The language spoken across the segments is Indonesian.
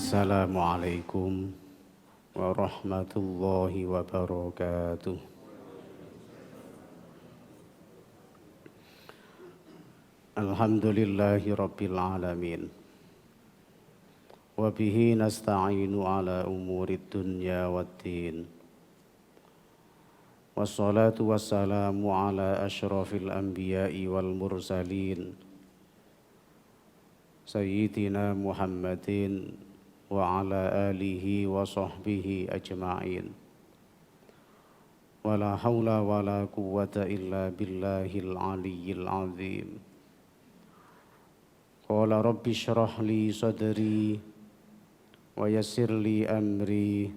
Assalamualaikum warahmatullahi wabarakatuh. Alhamdulillahi rabbil alamin. Wa bihi nasta'inu ala umurid dunya waddin. Wassalatu wassalamu ala asyrafil anbiya'i wal mursalin. Sayyidina Muhammadin wa ala alihi wa sahbihi ajma'in. Wa la hawla wa la quwwata illa billahil aliyyil azim. Qala rabbi syrah li sadri wa yassir li amri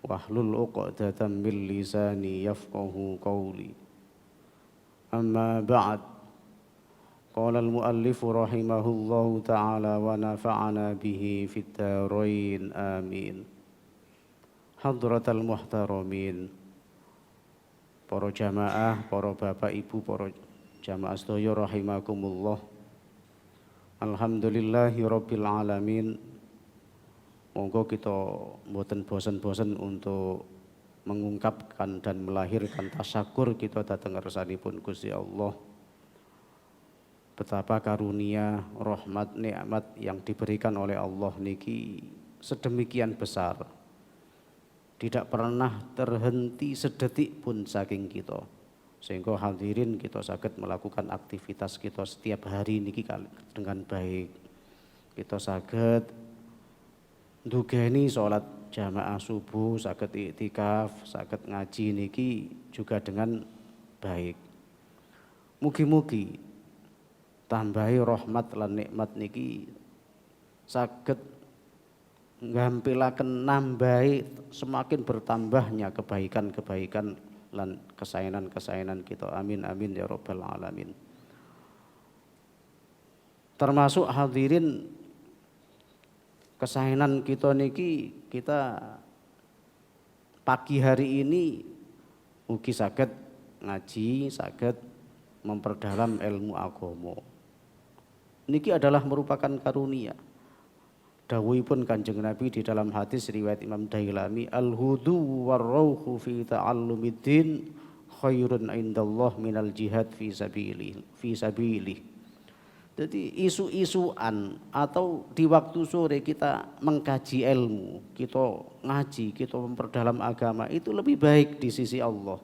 wahlul uqdatan min lisani yafqahu qawli. Amma ba'd. Qala al-muallifu rahimahullahu ta'ala wa nafa'ana bihi fid darain amin. Hadratal muhtaramin, para jamaah, para bapak ibu, para jamaah sedaya rahimakumullah. Alhamdulillahi rabbil alamin. Monggo kita mboten bosen-bosen untuk mengungkapkan dan melahirkan tasyakur kita dhateng ngarsanipun Gusti Allah. Betapa karunia, rahmat, nikmat yang diberikan oleh Allah niki sedemikian besar. Tidak pernah terhenti sedetik pun saking kita. Sehingga hadirin kita saged melakukan aktivitas kita setiap hari niki dengan baik. Kita saged ndugeni salat jamaah subuh, saged iktikaf, saged ngaji niki juga dengan baik. Mugi-mugi tambahi rahmat lan nikmat niki saged ngampilaken nambahi semakin bertambahnya kebaikan-kebaikan lan kesaenan-kesaenan kita. Amin amin ya rabbal alamin. Termasuk hadirin kesaenan kita niki, kita pagi hari ini ugi saged ngaji, saged memperdalam ilmu agama. Niki adalah merupakan karunia. Dawuhipun Kanjeng Nabi di dalam hadis riwayat Imam Dailami, al-hudu war-rauhu fi ta'allumiddin khairun indallah minal jihad fi sabilih. Jadi isu-isuan atau di waktu sore kita mengkaji ilmu, kita ngaji, kita memperdalam agama, itu lebih baik di sisi Allah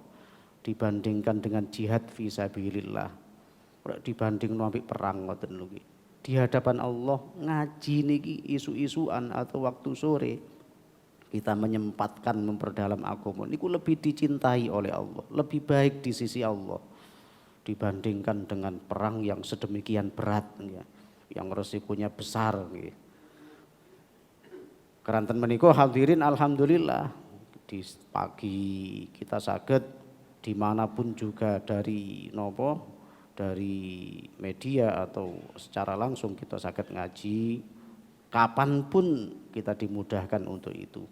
dibandingkan dengan jihad fi sabilillah. Dibanding nombik perang ngoten lho. Di hadapan Allah ngaji niki isu-isuan atau waktu sore kita menyempatkan memperdalam agama niku lebih dicintai oleh Allah, lebih baik di sisi Allah dibandingkan dengan perang yang sedemikian berat ya, yang resikonya besar nggih. Keranten menika hadirin alhamdulillah di pagi kita saged dimanapun juga dari nopo, dari media atau secara langsung kita saged ngaji, kapanpun kita dimudahkan untuk itu.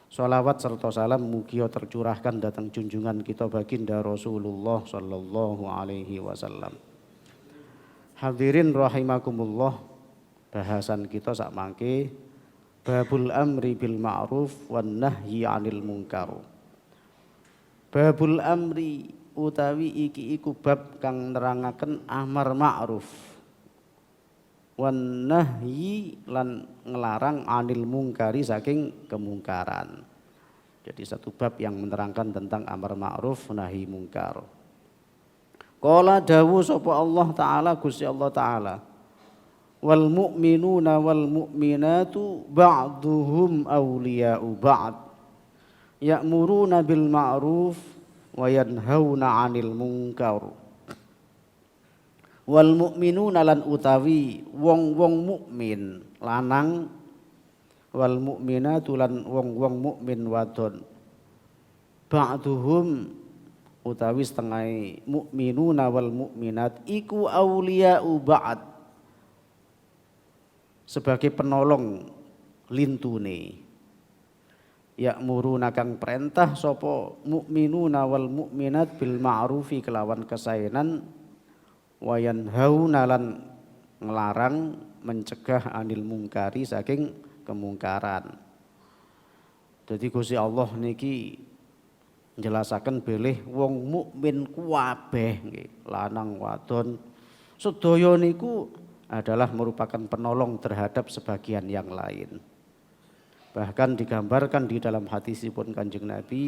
Sholawat serta salam mugia tercurahkan datang junjungan kita baginda Rasulullah sallallahu alaihi wasallam. Hadirin rahimakumullah, bahasan kita sak mangke babul amri bil ma'ruf wan nahyi 'anil munkar. Babul amri utawi iki iku bab kang nerangaken amar ma'ruf wan nahyi lan ngelarang anil mungkari saking kemungkaran. Jadi satu bab yang menerangkan tentang amar ma'ruf nahi mungkar. Qala dawu sapa Allah taala, Gusti Allah taala, wal mu'minuna wal mu'minatu ba'duhum awliya'u ba'd ya'muruna bil ma'ruf wa yanhauna 'anil munkar. Wal mu'minuna lan utawi wong-wong mukmin lanang, wal mu'minatu lan wong-wong mukmin wadon, ba'duhum utawi setengah mukminuna wal mukminat iku auliya'u ba'd, sebagai penolong lintune. Ya'muruna kang perintah sapa mukminuna wal mukminat bil ma'rufi kelawan kesaenan, wayan hauna lan ngelarang mencegah anil mungkari saking kemungkaran. Jadi Gusti Allah niki njelasaken bilih wong mukmin kuwabeh nggih, lanang wadon sedaya niku adalah merupakan penolong terhadap sebagian yang lain. Bahkan digambarkan di dalam hadisipun Kanjeng Nabi,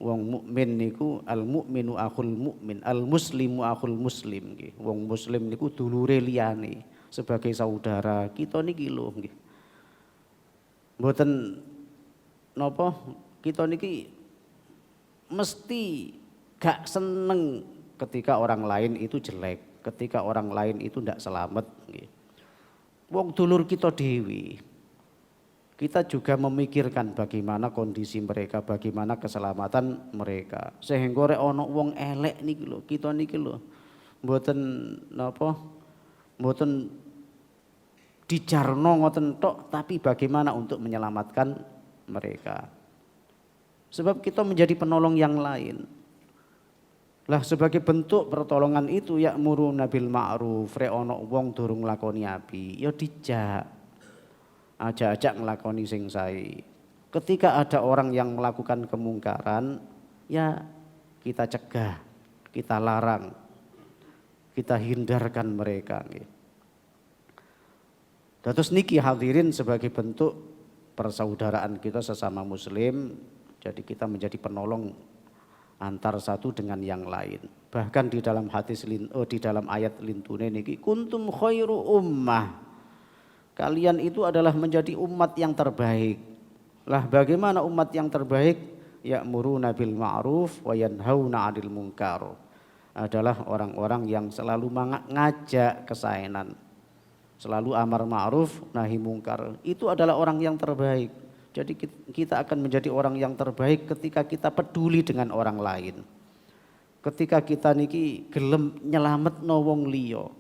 wong mukmin niku al mukminu akhul mukmin, al muslimu akhul muslim nggih. Wong muslim niku dulure liyane, sebagai saudara kita niki lho nggih. Mboten napa kita niki mesti gak seneng ketika orang lain itu jelek, ketika orang lain itu ndak selamat nggih. Wong dulur kita dewi, kita juga memikirkan bagaimana kondisi mereka, bagaimana keselamatan mereka. Sehingga rek ana wong elek niki lho, kita niki lho mboten napa mboten dijarno ngoten tok, tapi bagaimana untuk menyelamatkan mereka. Sebab kita menjadi penolong yang lain. Lah sebagai bentuk pertolongan itu ya'muruna bil ma'ruf, rek ana wong durung lakoni apik, ya dijak. Ajak-ajak ngelakoni sing sae. Ketika ada orang yang melakukan kemungkaran, ya kita cegah, kita larang, kita hindarkan mereka. Terus niki hadirin sebagai bentuk persaudaraan kita sesama muslim, jadi kita menjadi penolong antar satu dengan yang lain. Bahkan di dalam hadis di dalam ayat lintune niki kuntum khairu ummah. Kalian itu adalah menjadi umat yang terbaik. Lah bagaimana umat yang terbaik? Ya'muruna bil ma'ruf wa yanhauna 'anil munkar. Adalah orang-orang yang selalu ngajak kesaenan. Selalu amar ma'ruf nahi mungkar. Itu adalah orang yang terbaik. Jadi kita akan menjadi orang yang terbaik ketika kita peduli dengan orang lain. Ketika kita niki gelem nyelametno wong liya.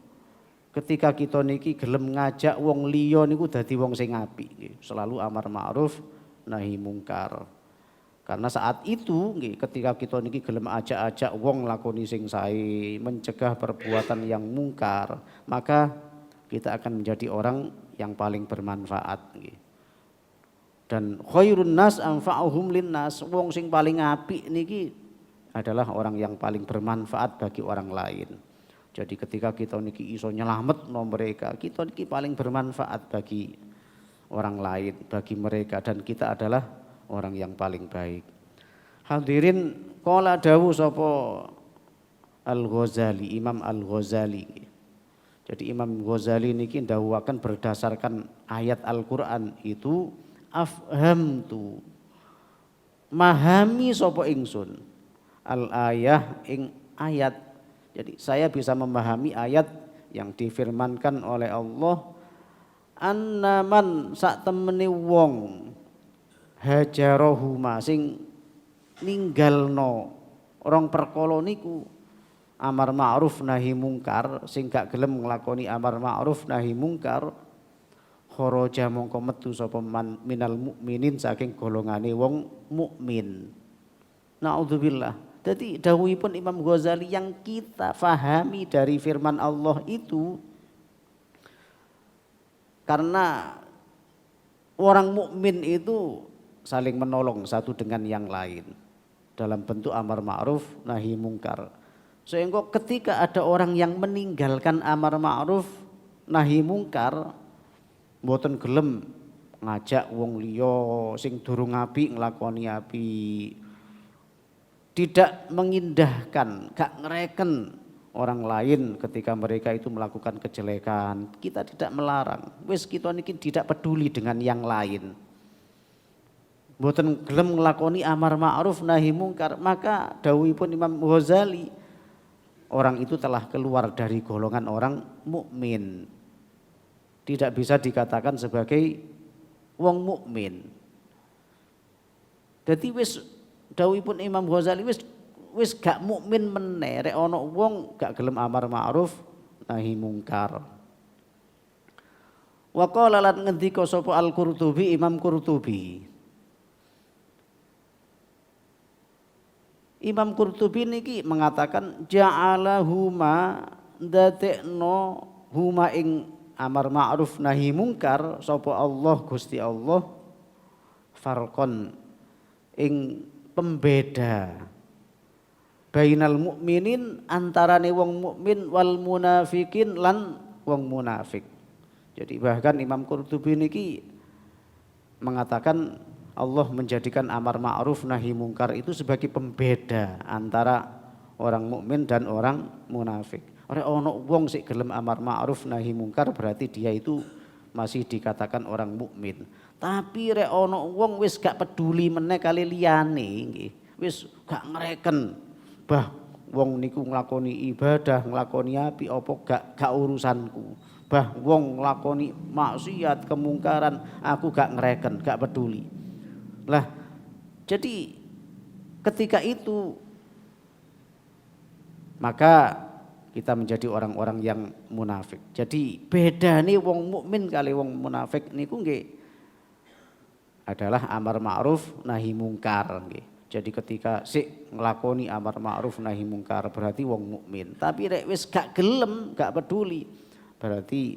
Ketika kita niki gelem ngajak wong liya niku dadi wong sing apik, selalu amar ma'ruf nahi mungkar. Karena saat itu nggih, ketika kita niki gelem ajak-ajak wong lakoni sing sae, mencegah perbuatan yang mungkar, maka kita akan menjadi orang yang paling bermanfaat nggih. Dan khairun nas anfa'uhum linnas, wong sing paling apik niki adalah orang yang paling bermanfaat bagi orang lain. Jadi ketika kita niki iso nyelametno mereka, kita niki paling bermanfaat bagi orang lain, bagi mereka, dan kita adalah orang yang paling baik. Hadirin, qala dawuh sapa Al-Ghazali, Imam Al-Ghazali. Jadi Imam Ghazali niki ndawuhaken berdasarkan ayat Al-Qur'an itu afhamtu. Mahami sapa ingsun al-ayah ing ayat. Jadi saya bisa memahami ayat yang difirmankan oleh Allah, annaman sak temene wong hajarahuma sing ninggalno orang perkara niku amar ma'ruf nahi mungkar, sing gak gelem nglakoni amar ma'ruf nahi mungkar, kharaja mongko metu sapa minal mukminin saking golongane wong mukmin. Naudzubillah. Jadi dawuhipun Imam Ghazali yang kita fahami dari firman Allah itu, karena orang mukmin itu saling menolong satu dengan yang lain dalam bentuk amar ma'ruf nahi mungkar. Sehingga ketika ada orang yang meninggalkan amar ma'ruf nahi mungkar, mboten gelem ngajak wong liya sing durung apik nglakoni apik, tidak mengindahkan, gak ngereken orang lain ketika mereka itu melakukan kejelekan, kita tidak melarang. Wis kita niki tidak peduli dengan yang lain. Mboten gelem nglakoni amar ma'ruf nahi mungkar, maka dawuhipun Imam Ghazali, orang itu telah keluar dari golongan orang mukmin. Tidak bisa dikatakan sebagai wong mukmin. Jadi wis dawuhipun Imam Ghazali wis gak mukmin meneh rek ana wong gak gelem amar ma'ruf nahi mungkar. Wa qala lan ngendika sapa Al-Qurtubi, Imam Qurtubi. Imam Qurtubi niki mengatakan ja'alahuma dadekno huma ing amar ma'ruf nahi mungkar sapa Allah Gusti Allah farqon ing pembeda bainal mukminin antarane wong mukmin wal munafikin lan wong munafik. Jadi bahkan Imam Qurtubi niki mengatakan Allah menjadikan amar ma'ruf nahi mungkar itu sebagai pembeda antara orang mukmin dan orang munafik. Ora ono wong sik gelem amar ma'ruf nahi mungkar berarti dia itu masih dikatakan orang mukmin. Tapi rek ono wong wis gak peduli meneh kali liyane nggih. Wis gak ngreken. Bah wong niku nglakoni ibadah, nglakoni api apa gak urusanku. Bah wong nglakoni maksiat, kemungkaran, aku gak ngreken, gak peduli. Lah, jadi ketika itu maka kita menjadi orang-orang yang munafik. Jadi beda nih wong mukmin kali wong munafik niku nggih adalah amar ma'ruf nahi mungkar nggih. Jadi ketika sik nglakoni amar ma'ruf nahi mungkar berarti wong mukmin. Tapi rek wis gak gelem, gak peduli, berarti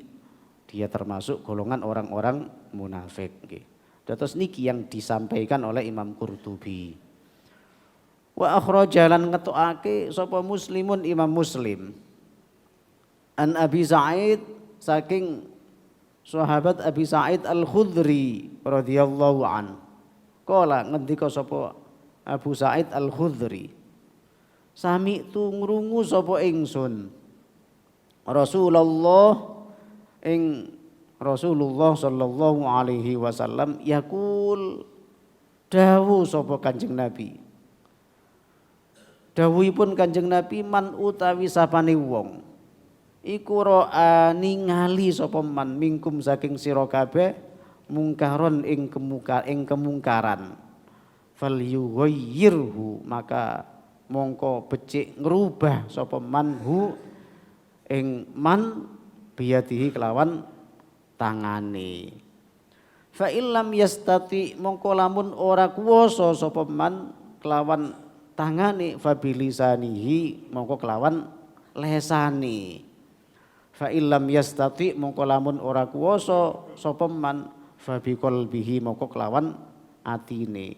dia termasuk golongan orang-orang munafik nggih. Terus niki yang disampaikan oleh Imam Qurtubi. Wa akhrajalan ngetokake sapa Muslimun Imam Muslim. An Abi Sa'id saking sahabat Abi Sa'id Al-Khudri radhiyallahu an. Kala ngendika sapa Abu Sa'id Al-Khudri, sami tu ngrungu sapa ingsun Rasulullah sallallahu alaihi wasallam yaqul dawuh sapa Kanjeng Nabi. Dawuhipun Kanjeng Nabi man utawi sapane wong iku ro'a ningali sapa man mingkum saking sira kabeh mungkaron ing kemungkaran falyughayyirhu maka mongko becik ngrubah sapa manhu ing man biyadihi kelawan tangane. Fa illam yastati mongko lamun ora kuwasa sapa man kelawan tangane fa bilisanihi mongko kelawan lesane. Fa illam yastati mongko lamun ora kuwasa sapa man fa biqalbihi mongko kelawan atine.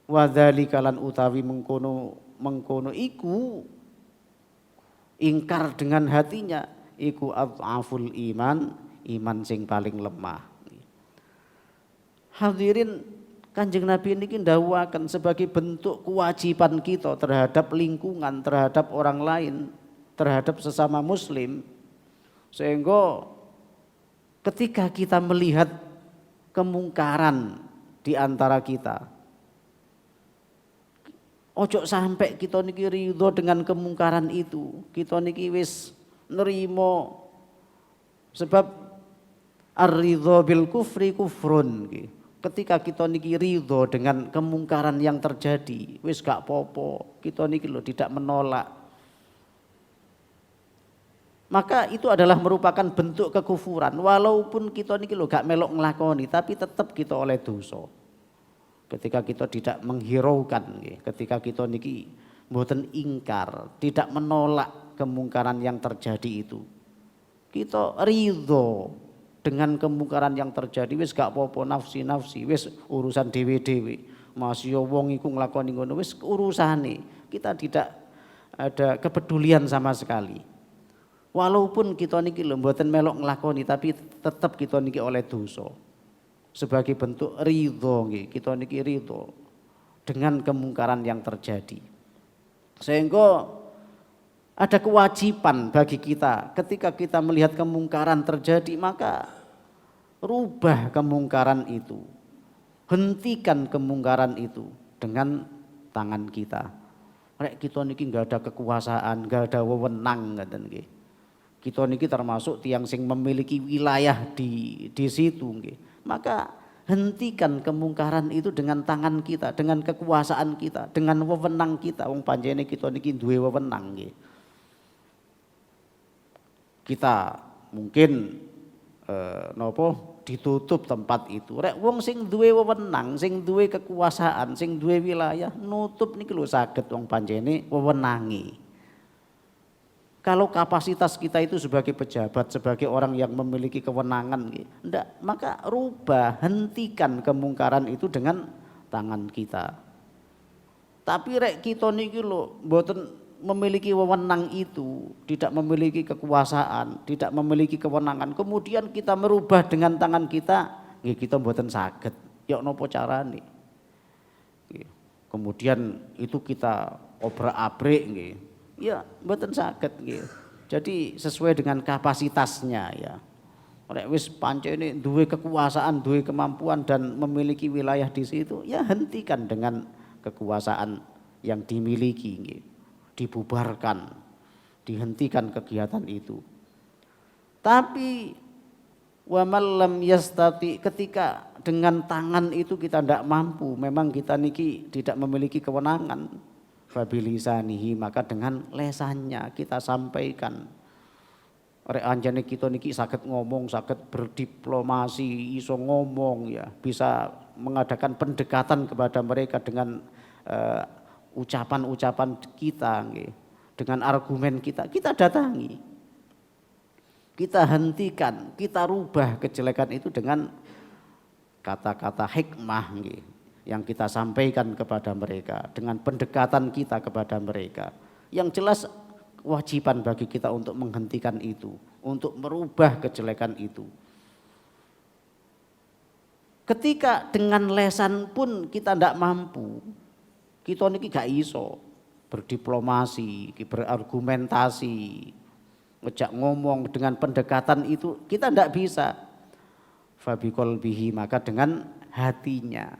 Wa dzalika lan utawi mengkono iku ingkar dengan hatinya iku adhaful iman sing paling lemah. Hadirin, Kanjeng Nabi niki ndhawuhaken sebagai bentuk kewajiban kita terhadap lingkungan, terhadap orang lain, terhadap sesama muslim, sehingga ketika kita melihat kemungkaran di antara kita, ojo sampai kita niki ridho dengan kemungkaran itu. Kita niki wis nerimo sebab ar-ridho bil kufri kufrun. Ketika kita niki ridho dengan kemungkaran yang terjadi, wis gak popo. Kita niki loh tidak menolak. Maka itu adalah merupakan bentuk kekufuran. Walaupun kita niki loh gak melok nglakoni, tapi tetap kita oleh dosa. Ketika kita tidak menghiraukan, ketika kita niki mboten ingkar, tidak menolak kemungkaran yang terjadi itu, kita ridho dengan kemungkaran yang terjadi, wis gak apa-apa nafsi, wis urusan dewe-dewe, masih wong iku nglakoni ngono, wis urusane, kita tidak ada kepedulian sama sekali. Walaupun kita niki lho mboten melok nglakoni, tapi tetap kita niki oleh dosa. Sebagai bentuk ridho, kita niki ridho dengan kemungkaran yang terjadi. Sehingga ada kewajiban bagi kita ketika kita melihat kemungkaran terjadi, maka rubah kemungkaran itu. Hentikan kemungkaran itu dengan tangan kita. Rek kita niki enggak ada kekuasaan, enggak ada wewenang ngaten nggih. Kita niki termasuk tiang sing memiliki wilayah di situ nggih. Maka hentikan kemungkaran itu dengan tangan kita, dengan kekuasaan kita, dengan wewenang kita. Wong panjene kita niki duwe wewenang nggih. Kita mungkin ditutup tempat itu. Rek wong sing duwe wewenang, sing duwe kekuasaan, sing duwe wilayah nutup niki lho saged wong panjene wewenangi. Kalau kapasitas kita itu sebagai pejabat, sebagai orang yang memiliki kewenangan, enggak, maka rubah, hentikan kemungkaran itu dengan tangan kita. Tapi rek kita niki lho mboten memiliki wewenang itu, tidak memiliki kekuasaan, tidak memiliki kewenangan. Kemudian kita merubah dengan tangan kita, nggih kita mboten saged. Ya napa carane? Kemudian itu kita obrak-abrik nggih. Ya mboten saged nggih. Jadi sesuai dengan kapasitasnya ya. Nek wis pancene duwe kekuasaan, duwe kemampuan dan memiliki wilayah di situ, ya hentikan dengan kekuasaan yang dimiliki nggih. Dibubarkan, dihentikan kegiatan itu. Tapi wa lam yastati, ketika dengan tangan itu kita tidak mampu, memang kita niki tidak memiliki kewenangan, fabilisanihi, maka dengan lesannya kita sampaikan. Rek anjane kita niki saged ngomong, saged berdiplomasi, iso ngomong ya, bisa mengadakan pendekatan kepada mereka dengan ucapan-ucapan kita nggih, dengan argumen kita datangi. Kita hentikan, kita rubah kejelekan itu dengan kata-kata hikmah nggih, yang kita sampaikan kepada mereka, dengan pendekatan kita kepada mereka. Yang jelas kewajiban bagi kita untuk menghentikan itu, untuk merubah kejelekan itu. Ketika dengan lesan pun kita tidak mampu, kita niki gak iso berdiplomasi, berargumentasi, ngejak ngomong dengan pendekatan itu kita tidak bisa. Fabiqolbihi, maka dengan hatinya.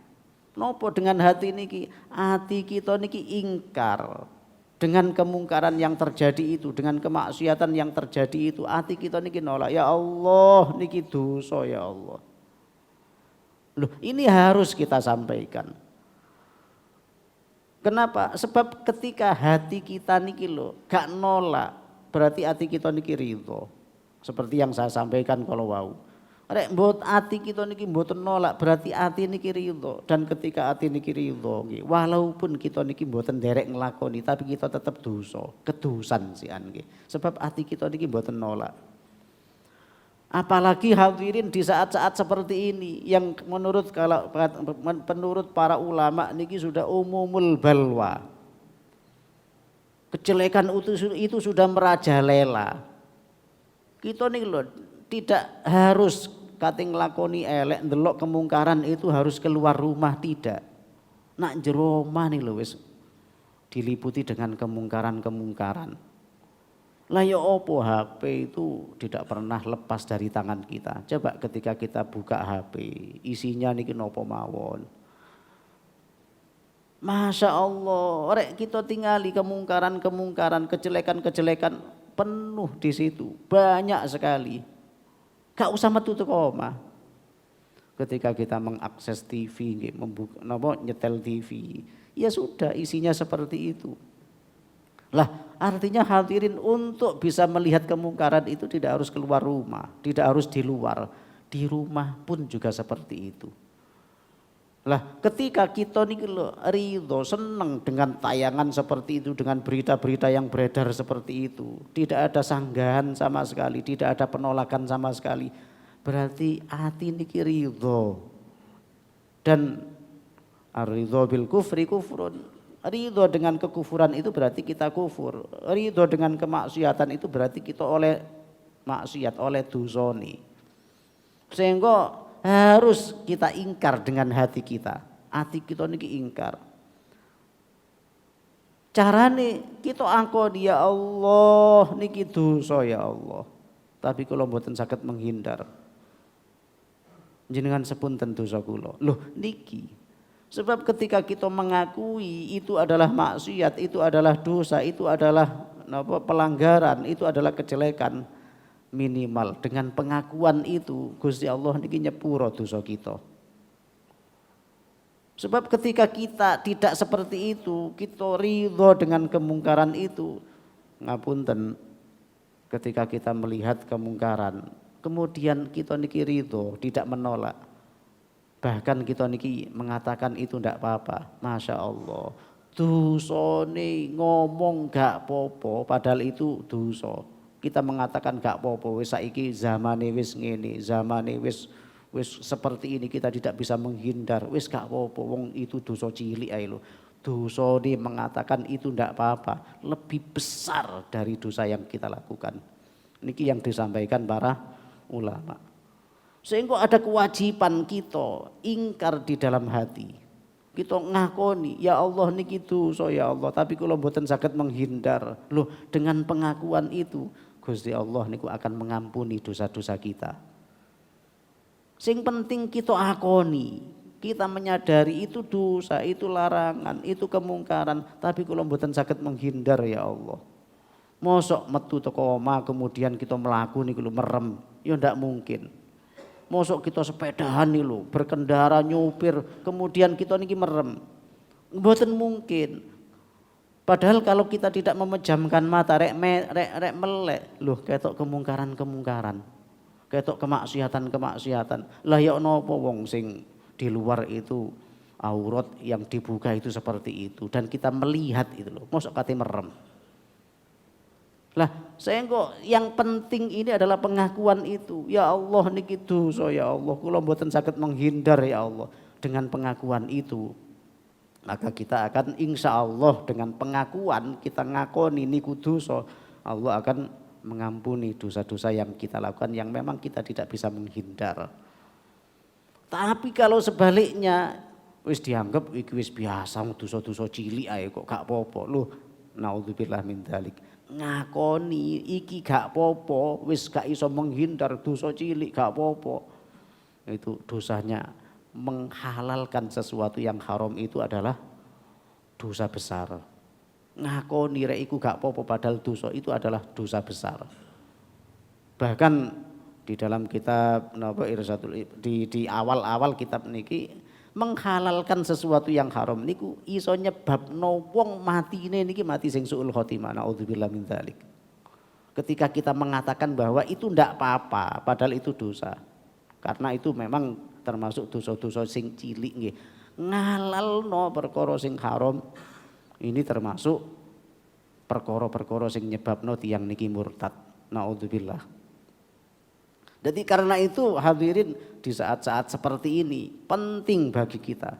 Nopo dengan hati niki? Hati kita niki ingkar dengan kemungkaran yang terjadi itu, dengan kemaksiatan yang terjadi itu, hati kita niki nolak. Ya Allah, niki dosa ya Allah. Loh, ini harus kita sampaikan. Kenapa? Sebab ketika hati kita niki loh gak nolak, berarti hati kita niki ridho. Seperti yang saya sampaikan kalau wau. Rek mbot hati kita niki mboten nolak, berarti hati niki ridho. Dan ketika hati niki ridho, walaupun kita niki mboten derek nglakoni, tapi kita tetap dosa, kedusan sian nggih. Sebab hati kita niki mboten nolak. Apalagi hadirin di saat-saat seperti ini yang menurut para ulama niki sudah umumul balwa. Kejelekan itu sudah merajalela. Kita niki lho tidak harus kating lakoni elek ndelok kemungkaran itu harus keluar rumah, tidak. Nak jero omah nih lho wis diliputi dengan kemungkaran-kemungkaran. Lah ya opo HP itu tidak pernah lepas dari tangan kita. Coba ketika kita buka HP, isinya niki nopo mawon. Masya Allah, rek kita tinggali kemungkaran-kemungkaran, kejelekan-kejelekan penuh di situ, banyak sekali. Gak usah metu teko omah. Ketika kita mengakses TV, membuka, nyetel TV, ya sudah isinya seperti itu. Lah artinya hadirin untuk bisa melihat kemungkaran itu tidak harus keluar rumah, tidak harus di luar, di rumah pun juga seperti itu. Lah ketika kita niki lho ridho, seneng dengan tayangan seperti itu, dengan berita-berita yang beredar seperti itu, tidak ada sanggahan sama sekali, tidak ada penolakan sama sekali, berarti hati niki ridho. Dan ar-ridho bil kufri kufrun, ridho dengan kekufuran itu berarti kita kufur, ridho dengan kemaksiatan itu berarti kita oleh maksiat, oleh dosoni. Sehingga harus kita ingkar dengan hati kita. Hati kita niki ingkar. Carane kita angko ya Allah niki dosa ya Allah. Tapi kalau mboten saged menghindar. Jenengan sepunten dosa kula. Loh niki. Sebab ketika kita mengakui itu adalah maksiat, itu adalah dosa, itu adalah pelanggaran, itu adalah kejelekan, minimal dengan pengakuan itu Gusti Allah niki nyepuro dosa kita. Sebab ketika kita tidak seperti itu, kita ridho dengan kemungkaran itu, ngapunten, ketika kita melihat kemungkaran, kemudian kita niki ridho, tidak menolak, bahkan kita niki mengatakan itu tidak apa-apa, masya Allah, dosane ngomong gak popo padahal itu dosa. Kita mengatakan gak popo wis saiki zamane wis ngene, zamane wis seperti ini kita tidak bisa menghindar. Wis gak popo wong itu dosa cilik ae lho. Dosa dia mengatakan itu ndak apa-apa, lebih besar dari dosa yang kita lakukan. Niki yang disampaikan para ulama. Sehingga ada kewajiban kita ingkar di dalam hati. Kita ngakoni, ya Allah niki dosa ya Allah, tapi kalau mboten saged menghindar. Loh, dengan pengakuan itu Gusti Allah niku akan mengampuni dosa-dosa kita. Sing penting kita akoni, kita menyadari itu dosa, itu larangan, itu kemungkaran, tapi kalau mboten saged menghindar ya Allah. Mosok metu teko omah kemudian kita melaku niku lho merem, ya ndak mungkin. Mosok kita sepedahan nih lo, berkendara nyupir, kemudian kita niki merem, mboten mungkin. Padahal kalau kita tidak memejamkan mata, rek melek, loh ketok kemungkaran, ketok kemaksiatan. Lah ya nopo wong sing di luar itu aurat yang dibuka itu seperti itu dan kita melihat itu loh, mosok kate merem. Lah, saya kok yang penting ini adalah pengakuan itu. Ya Allah niki dosa ya Allah, kula mboten saged menghindar ya Allah. Dengan pengakuan itu, maka kita akan insya Allah dengan pengakuan kita ngakoni niku dosa, Allah akan mengampuni dosa-dosa yang kita lakukan yang memang kita tidak bisa menghindar. Tapi kalau sebaliknya wis dianggap iki wis biasa dosa-dosa cilik ae kok gak apa-apa. Loh, naudzubillah min dzalik. Ngakoni iki gak popo, wis gak iso menghindar dosa cilik gak popo. Itu dosanya menghalalkan sesuatu yang haram itu adalah dosa besar. Ngakoni rek iku gak popo padahal dosa itu adalah dosa besar. Bahkan di dalam kitab di awal-awal kitab niki menghalalkan sesuatu yang haram niku iso nyebabno wong matine niki mati sing suul khotimah, naudzubillah min dzalik. Ketika kita mengatakan bahwa itu ndak apa-apa padahal itu dosa. Karena itu memang termasuk dosa-dosa sing cilik nggih. Ngalalno perkara sing haram ini termasuk perkara-perkara sing nyebabno tiyang niki murtad, naudzubillah. Jadi karena itu hadirin di saat-saat seperti ini penting bagi kita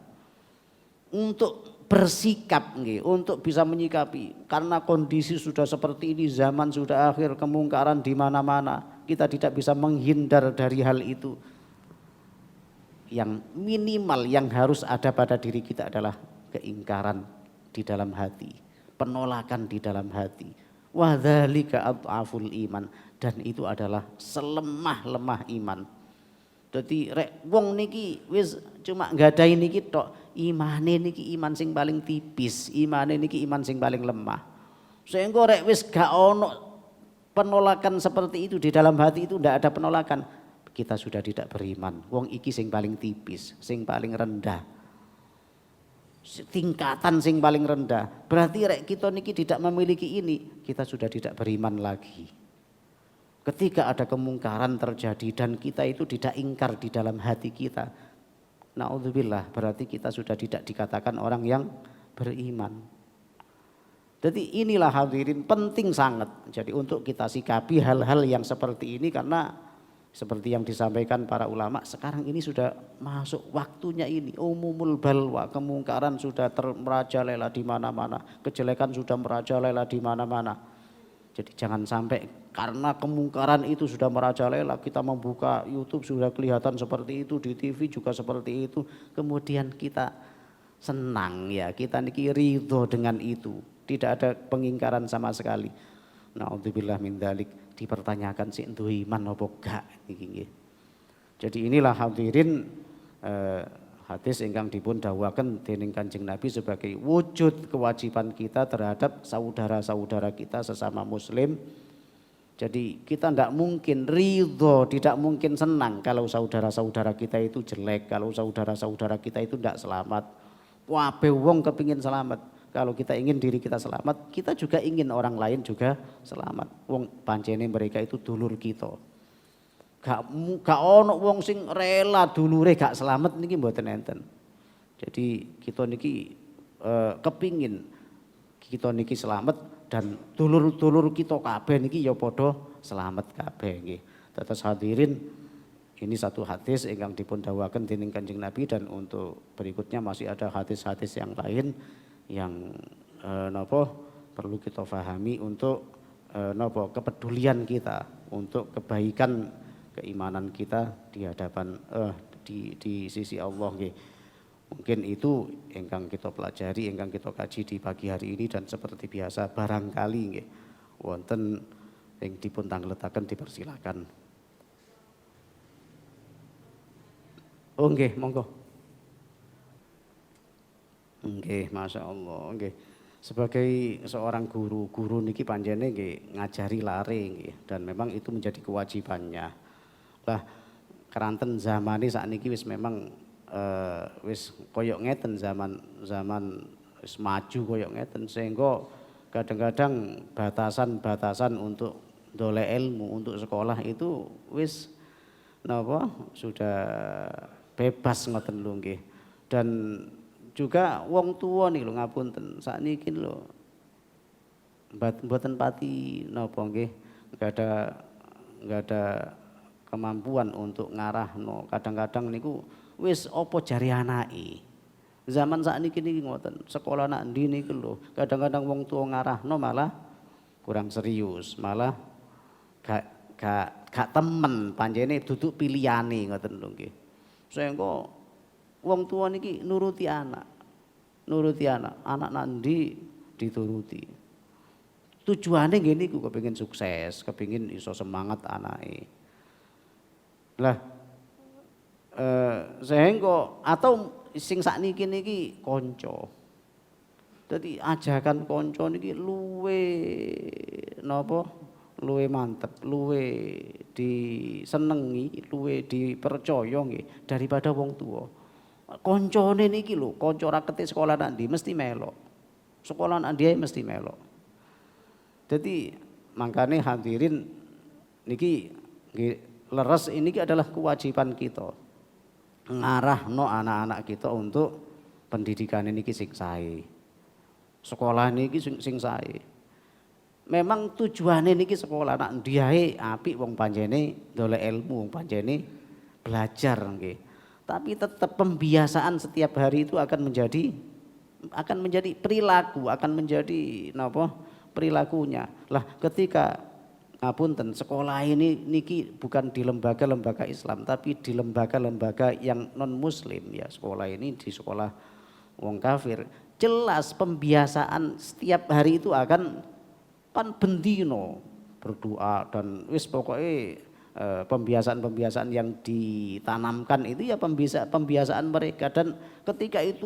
untuk bersikap, untuk bisa menyikapi. Karena kondisi sudah seperti ini, zaman sudah akhir, kemungkaran di mana-mana. Kita tidak bisa menghindar dari hal itu. Yang minimal yang harus ada pada diri kita adalah keingkaran di dalam hati, penolakan di dalam hati. Wa dzalika adhaful iman. Dan itu adalah selemah-lemah iman. Jadi rek wong niki wis cuma nggadahi niki tok, imane niki iman sing paling tipis, imane niki iman sing paling lemah. Sehingga rek wis gak ono penolakan seperti itu di dalam hati itu ndak ada penolakan, kita sudah tidak beriman. Wong iki sing paling tipis, sing paling rendah. Tingkatan sing paling rendah. Berarti rek kita niki tidak memiliki ini, kita sudah tidak beriman lagi. Ketika ada kemungkaran terjadi dan kita itu tidak ingkar di dalam hati kita, naudzubillah, berarti kita sudah tidak dikatakan orang yang beriman. Jadi inilah hadirin penting sangat. Jadi untuk kita sikapi hal-hal yang seperti ini karena seperti yang disampaikan para ulama, sekarang ini sudah masuk waktunya ini. Umumul balwa, kemungkaran sudah merajalela di mana-mana, kejelekan sudah merajalela di mana-mana. Jadi jangan sampai karena kemungkaran itu sudah merajalela, kita membuka YouTube sudah kelihatan seperti itu, di TV juga seperti itu. Kemudian kita senang ya, kita niki ridho dengan itu. Tidak ada pengingkaran sama sekali. Naudzubillah min dzalik, dipertanyakan sik duwe iman apa gak iki. Jadi inilah hadirin hadis ingkang dipun dawuhaken dening Kanjeng Nabi sebagai wujud kewajiban kita terhadap saudara-saudara kita sesama muslim. Jadi kita tidak mungkin ridho, tidak mungkin senang kalau saudara-saudara kita itu jelek, kalau saudara-saudara kita itu tidak selamat. Wabe wong kepingin selamat. Kalau kita ingin diri kita selamat, kita juga ingin orang lain juga selamat. Wong pancene mereka itu dulur kita. Gak ono wong sing rela dulure gak selamat niki mboten enten. Jadi kita niki kepingin kita niki selamat dan dulur-dulur kita kabeh niki ya padha selamat kabeh nggih. Dados hadirin, ini satu hadis ingkang dipun dawuhaken dening Kanjeng Nabi, dan untuk berikutnya masih ada hadis-hadis yang lain yang napa perlu kita pahami untuk napa kepedulian kita untuk kebaikan keimanan kita di hadapan di sisi Allah nggih. Mungkin itu ingkang kita pelajari, ingkang kita kaji di pagi hari ini, dan seperti biasa barangkali nggih wonten ing dipun tangletaken dipersilakan. Oh nggih, monggo. Nggih, Masya Allah, nggih. Sebagai seorang guru niki panjene nggih ngajari lare nggih, dan memang itu menjadi kewajibannya. Lah keranten zamane sakniki wis memang wis koyok ngeten, zaman wis maju koyok ngeten, sehingga kadang-kadang batasan-batasan untuk ndolek ilmu, untuk sekolah itu wis napa sudah bebas ngoten lho nggih. Dan juga wong tua nih lho ngapunten sakniki lho mboten pati napa nggih enggak ada kemampuan untuk ngarahno. Kadang-kadang niku wis apa jari anake. Zaman sakniki niki ngoten, sekolah nak ndi niku lho kadang-kadang wong tua ngarahno malah kurang serius, malah gak temen, panjene duduk pilihane ngoten lho nggih. Sehingga wong tua niki nuruti anak nak ndi dituruti. Tujuane nggih niku kepengin sukses, kepengin iso semangat anake. Lah sehingga atau sing sakniki niki kanca. Dadi ajakan kanca niki luwe napa? Luwe mantep, luwe disenengi, luwe dipercaya nggih daripada wong tua. Koncone niki lho, kanca ra ketik sekolah nak ndi mesti melok. Sekolah nak ndi mesti melok. Jadi makane hadirin niki nggih leres ini adalah kewajiban kita. Ngarahno anak-anak kita untuk pendidikan niki sing sae. Sekolah niki sing sae. Memang tujuannya niki sekolah nak ndiae apik wong panjene ndolek ilmu, wong panjene belajar nggih. Tapi tetap pembiasaan setiap hari itu akan menjadi perilaku, akan menjadi napa perilakunya. Lah ketika ngapunten sekolah ini niki bukan di lembaga-lembaga Islam, tapi di lembaga-lembaga yang non muslim ya. Sekolah ini di sekolah wong kafir. Jelas pembiasaan setiap hari itu akan kan bendino berdoa dan wis pokoknya pembiasaan-pembiasaan yang ditanamkan itu ya pembiasaan mereka, dan ketika itu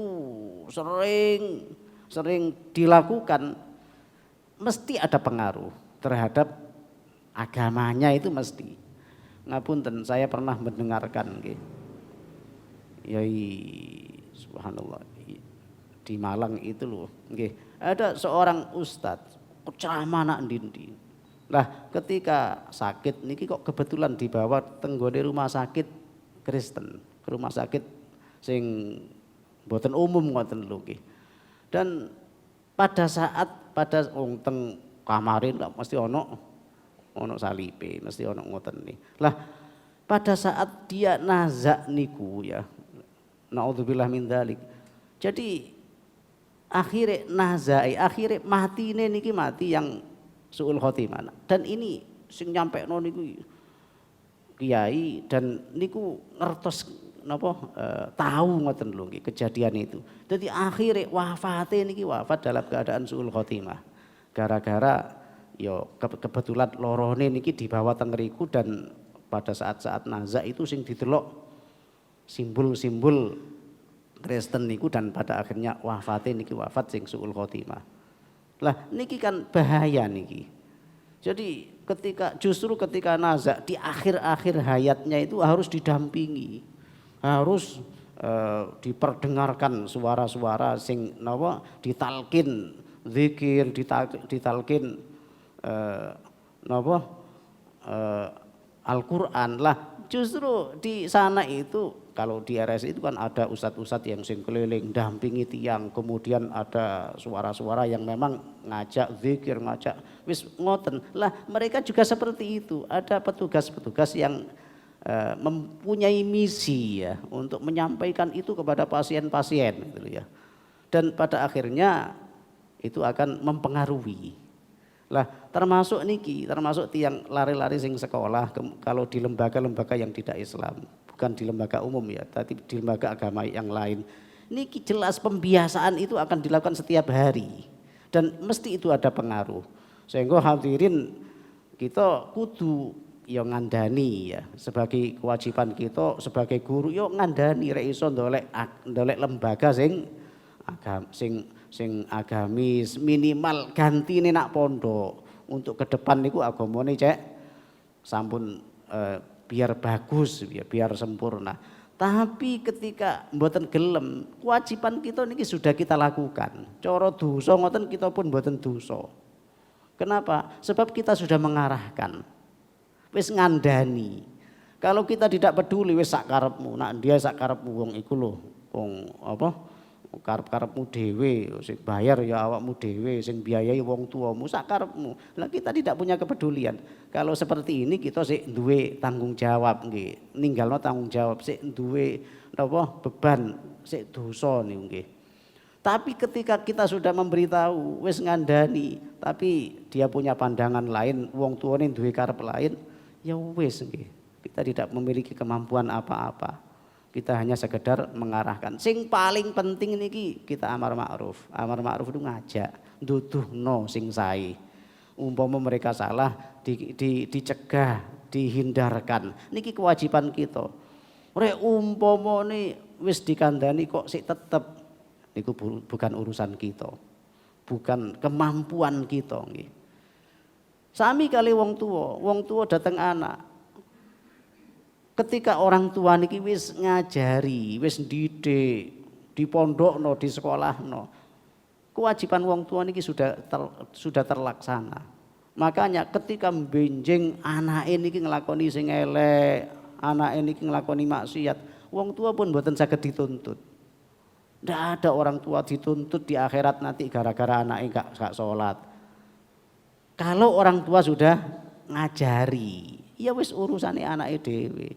sering dilakukan mesti ada pengaruh terhadap agamanya, itu mesti. Ngapunten, saya pernah mendengarkan nggih. Yai subhanallah di Malang itu loh nggih, ada seorang ustadz ceramah nak ndi. Lah ketika sakit niki kok kebetulan dibawa tenggone rumah sakit Kristen, ke rumah sakit sing mboten umum ngoten lho nggih. Dan pada teng kamarin mesti ono salibe, mesti ono ngoten nih. Lah pada saat dia nazak niku ya, naudzubillah min dzalik. Jadi akhirnya matine niki mati yang suul khotimah. Dan ini sing nyampekno niku kiai, dan niku ngertos napa tahu ngoten lho nggih kejadian itu. Jadi akhirnya wafate niki wafat dalam keadaan suul khotimah. Gara-gara yo kebetulan lorone niki dibawa teng ngriku, dan pada saat-saat nazak itu sing didelok simbol-simbol Kristen niku, dan pada akhirnya wafatin niki wafat sing suul khotimah. Lah niki kan bahaya niki. Jadi justru ketika nazak di akhir-akhir hayatnya itu harus didampingi, harus diperdengarkan suara-suara sing napa ditalkin zikir, ditalkin napa Al-Qur'an. Lah justru di sana itu kalau di RSI itu kan ada ustadz-ustadz yang sing keliling dampingi tiang, kemudian ada suara-suara yang memang ngajak zikir, ngajak wis ngoten. Lah mereka juga seperti itu, ada petugas-petugas yang mempunyai misi ya untuk menyampaikan itu kepada pasien-pasien gitu ya. Dan pada akhirnya itu akan mempengaruhi. Lah termasuk niki, termasuk tiang lari-lari sing sekolah kalau di lembaga-lembaga yang tidak Islam, bukan di lembaga umum ya, tapi di lembaga agama yang lain. Niki jelas pembiasaan itu akan dilakukan setiap hari dan mesti itu ada pengaruh. Sehingga hadirin kita kudu yo ngandani ya sebagai kewajiban kita sebagai guru yo ngandani rek iso ndolek lembaga sing agamis minimal gantine nak pondok untuk ke depan niku agamane cek sampun biar bagus biar sempurna. Tapi ketika mboten gelem kewajiban kita niki sudah kita lakukan. Cara dosa ngoten kita pun mboten dosa. Kenapa? Sebab kita sudah mengarahkan. Wis ngandani. Kalau kita tidak peduli wis sak karepmu, nak dia sak karepmu wong iku lho, wong apa? Karep-karepmu dhewe, sing bayar ya awakmu dhewe, sing biayai wong tuamu sak karepmu. Lah kita tidak punya kepedulian. Kalau seperti ini kita sik duwe tanggung jawab nggih. Ninggalno tanggung jawab sik duwe napa beban, sik dosa niku nggih. Tapi ketika kita sudah memberitahu wis ngandani, tapi dia punya pandangan lain, wong tuane duwe karep lain, ya wis nggih. Kita tidak memiliki kemampuan apa-apa. Kita hanya sekedar mengarahkan. Sing paling penting niki kita amar ma'ruf. Amar ma'ruf itu ngajak, nduduhno sing sae. Umpama mereka salah dicegah, dihindarkan. Niki kewajiban kita. Rek umpamane wis dikandani kok sik tetep niku bukan urusan kita. Bukan kemampuan kita nggih. Sami kali wong tua dateng anak. Ketika orang tua niki wis ngajari, wis didik, dipondokno, di sekolahno. Kewajiban wong tua niki sudah terlaksana. Makanya ketika benjing anake niki nglakoni sing elek, anake niki nglakoni maksiat, wong tua pun mboten saged dituntut. Tidak ada orang tua dituntut di akhirat nanti gara-gara anaknya gak sholat. Kalau orang tua sudah ngajari, ya wis urusane anake dhewe.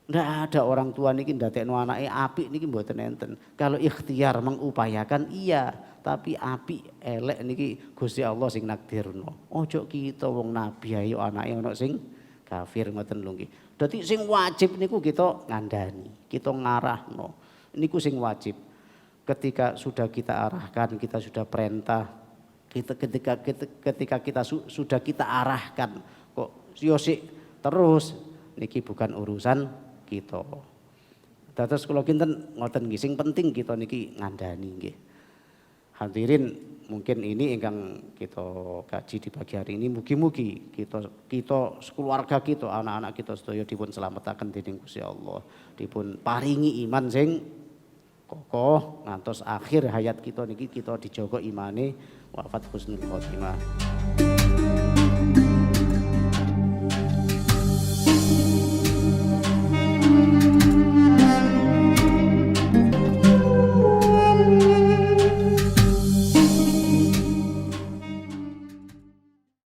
Ndak ada orang tua niki ndadekno anake apik niki mboten enten. Kalau ikhtiar mengupayakan iya, tapi apik elek niki Gusti Allah sing nakdirno. Ojo kita wong nabi ayo anake ana sing kafir ngoten lho nggih. Dadi sing wajib niku kita ngandani, kita ngarahno. Niku sing wajib. Ketika sudah kita arahkan, kita sudah perintah, ketika kita sudah kita arahkan, kok yosik terus, niki bukan urusan kita. Dados kula kinten ngoten nggih, sing penting kita niki ngandani nggih. Hadirin mungkin ini ingkang kita kaji di pagi hari ini, mugi-mugi kita keluarga kita, anak-anak kita sedaya dipun selametaken dening Gusti Allah, dipun paringi iman sing kokoh ngantos akhir hayat kita niki kita dijogo imane wafat husnul khotimah.